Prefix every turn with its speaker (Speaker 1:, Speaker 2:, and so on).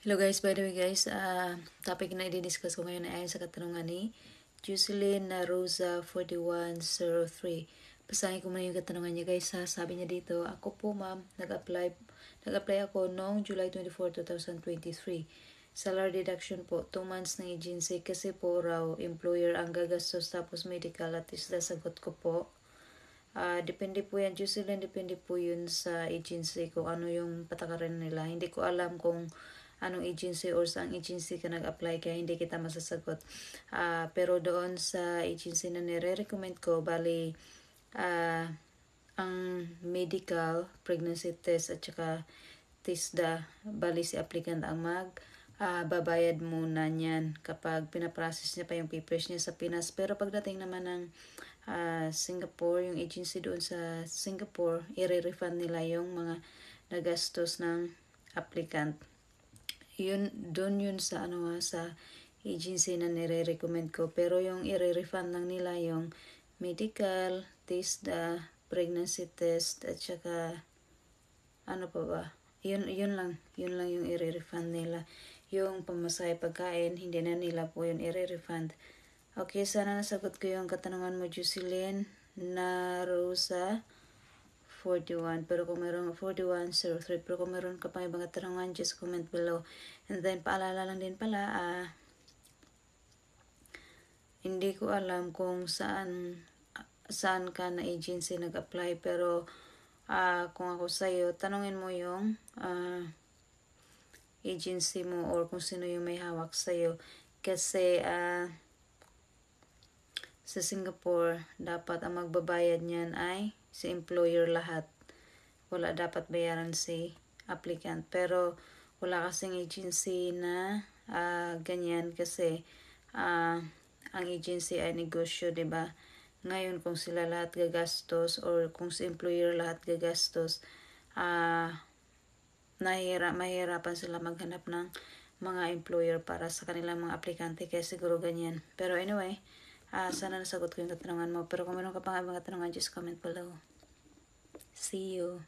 Speaker 1: Hello guys, by the way guys, topic na i-discuss ko ngayon ay ayon sa katanungan ni Jocelyn na Rosa 4103. Basahin ko muna yung katanungan niya guys ha. Sabi niya dito, ako po ma'am, nag-apply ako noong July 24, 2023. Salary deduction po, 2 months ng agency kasi po raw employer ang gagastos tapos medical at is sagot ko po. Depende po yan, Jocelyn, depende po yun sa agency kung ano yung patakaran nila. Hindi ko alam kung anong agency or saang agency ka nag-apply kaya hindi kita masasagot. Pero doon sa agency na nire-recommend ko, bali ang medical, pregnancy test at saka TISDA, bali si applicant ang babayad muna niyan kapag pinaprocess niya pa yung papers niya sa Pinas. Pero pagdating naman ng Singapore, yung agency doon sa Singapore, i-refund nila yung mga nagastos ng applicant. Doon yun sa sa agency na nire-recommend ko. Pero yung i-refund lang nila yung medical, TISDA, pregnancy test at saka ano pa ba? Yun lang yung i-refund nila. Yung pamasahe, pagkain, hindi na nila po yun i-refund. Okay, sana nasagot ko yung katanungan mo, Jocelyn na Rosa 41. Pero kung meron 4103, pero kung meron ka pang ibang katanungan, just comment below. And then paalala lang din pala, hindi ko alam kung saan ka na agency nag-apply, pero kung ako sa'yo, tanungin mo yung agency mo or kung sino yung may hawak sa'yo. Kasi sa Singapore, dapat ang magbabayad niyan ay si employer lahat. Wala dapat bayaran si applicant. Pero wala kasing agency na ganyan kasi ang agency ay negosyo, 'di ba? Ngayon kung sila lahat gagastos or kung si employer lahat gagastos, mahirapan sila maghanap ng mga employer para sa kanilang mga aplikante, kaya siguro ganyan. Pero anyway, sana nasagot ko yung katanungan mo. Pero kung meron ka pang ibang katanungan, just comment below. See you.